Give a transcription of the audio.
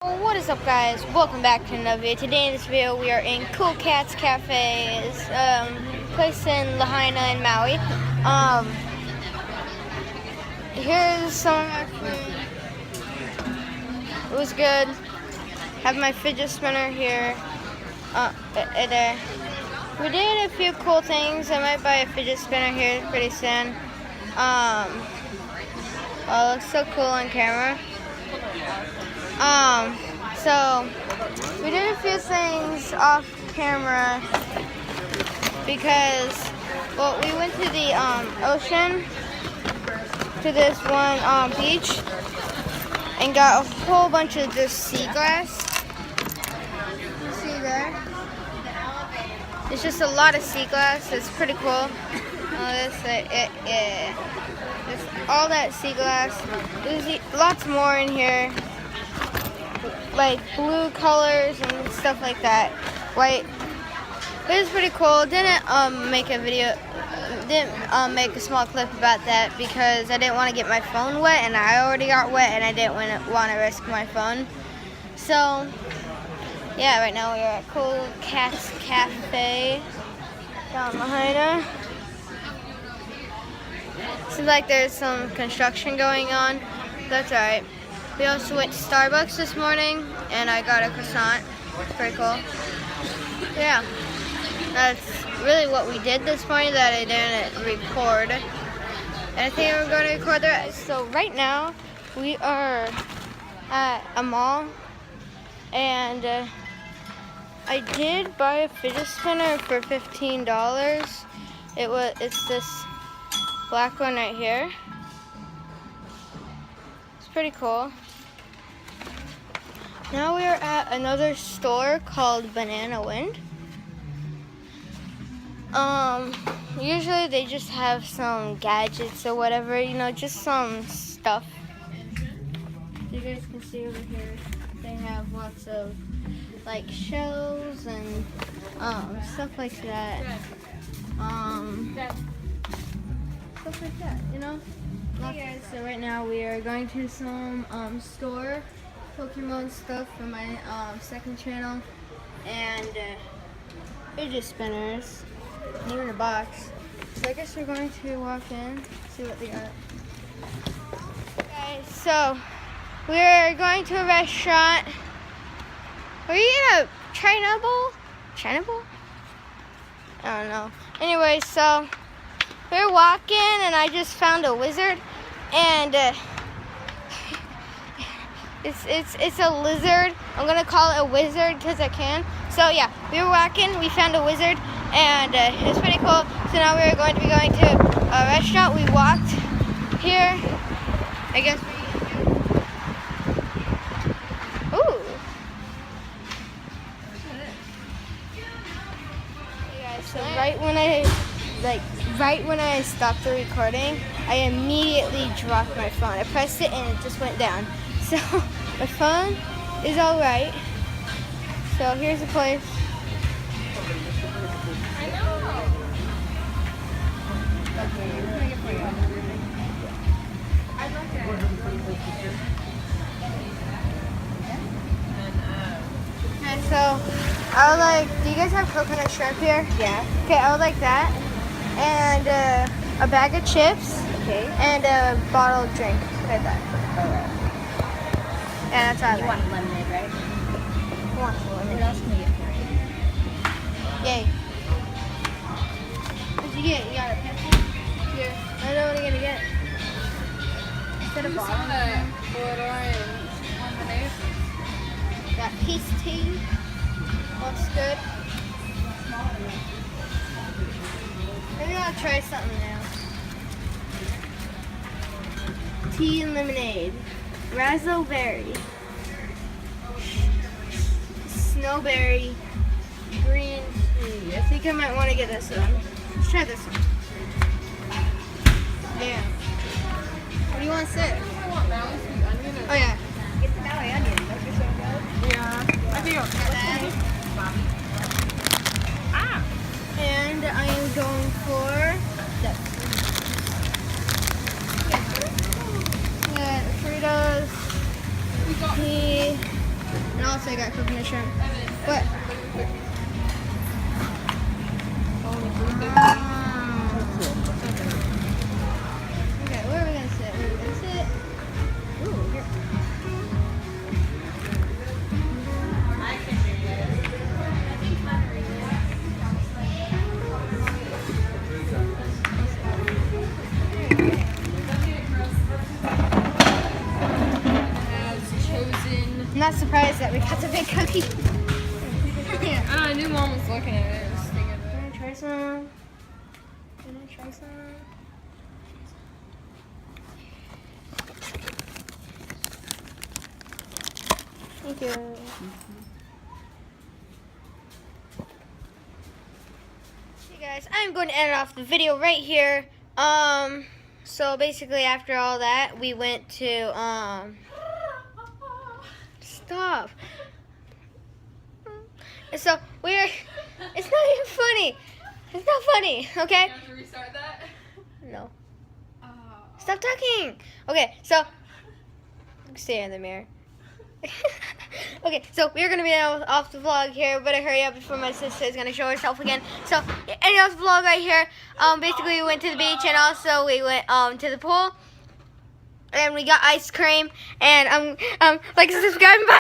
What is up, guys? Welcome back to another video. Today in this video we are in Cool Cats Cafe. It's place in Lahaina in Maui. Here's some of my food. It was good. Have my fidget spinner here. There. We did a few cool things. I might buy a fidget spinner here pretty soon. Oh, it looks so cool on camera. So we did a few things off camera because, well, we went to the ocean, to this one beach, and got a whole bunch of this sea glass. You see there? It's just a lot of sea glass. It's pretty cool. There's all that sea glass. There's lots more in here, like blue colors and stuff like that. White. But it's pretty cool. Didn't make a video. Didn't make a small clip about that because I didn't want to get my phone wet, and I already got wet, and I didn't want to risk my phone. So yeah, right now we are at Cool Cats Cafe down in Lahaina. Seems like there's some construction going on. That's alright. We also went to Starbucks this morning, and I got a croissant. It's pretty cool. Yeah, that's really what we did this morning that I didn't record. And I think we're going to record the rest. So right now, we are at a mall, and I did buy a fidget spinner for $15. It's this black one right here. It's pretty cool. Now we are at another store called Banana Wind. Usually they just have some gadgets or whatever, you know, just some stuff. You guys can see over here, they have lots of like shells and stuff like that. Stuff like that, you know? Hey guys, so right now we are going to some store Pokemon stuff for my second channel, and fidget spinners, here in a box. So I guess we're going to walk in, see what they got. Guys, so we're going to a restaurant. Are you gonna China Bowl? China Bowl? I don't know. Anyway, so we're walking, and I just found a wizard, and it's a lizard. I'm gonna call it a wizard because I can. So yeah, we were walking, we found a wizard, and it's pretty cool. So now we're going to be going to a restaurant. We walked here. I guess we. Ooh. Hey guys, so right when I stopped the recording, I immediately dropped my phone. I pressed it and it just went down. So my phone is all right. So here's the place. I know. Okay, so I would like. Do you guys have coconut shrimp here? Yeah. Okay, I would like that, and a bag of chips. Okay. And a bottle of drink. Like that. Alright. Yeah, that's all. You want lemonade, right? I want some What lemonade. else can we get for you? Yay. What'd you get? You got a Pepsi? Here. I don't know what I'm gonna get. Instead of bottle. Blood orange lemonade. Got peace tea. Looks good. Maybe I'll try something now. Tea and lemonade. Raspberry. Snowberry. Green tea. I think I might want to get this one. Let's try this one. Damn. What do you want to say? Oh yeah. Get the Maui onion. Don't you so good? Yeah. I think I'll try that. Ah! And I am going for this. Yeah, Fritos, tea, else I got coconut shrimp. What? Okay, where are we gonna sit? Where are we gonna sit? Ooh, here. I'm not surprised that we got the big cookie. Yeah. I knew Mom was looking at it. I was thinking of it. Can I try some? Can I try some? Thank you. Hey guys, I'm going to end off the video right here. So basically after all that, we went to, stop. So we're, it's not even funny. It's not funny, okay? You have to restart that? No. Oh. Stop talking. Okay, so stay in the mirror. Okay, so we're gonna be off the vlog here. Better hurry up before my sister is gonna show herself again. So ending off the vlog right here. Basically we went to the beach and also we went to the pool and we got ice cream and like and subscribe. Bye.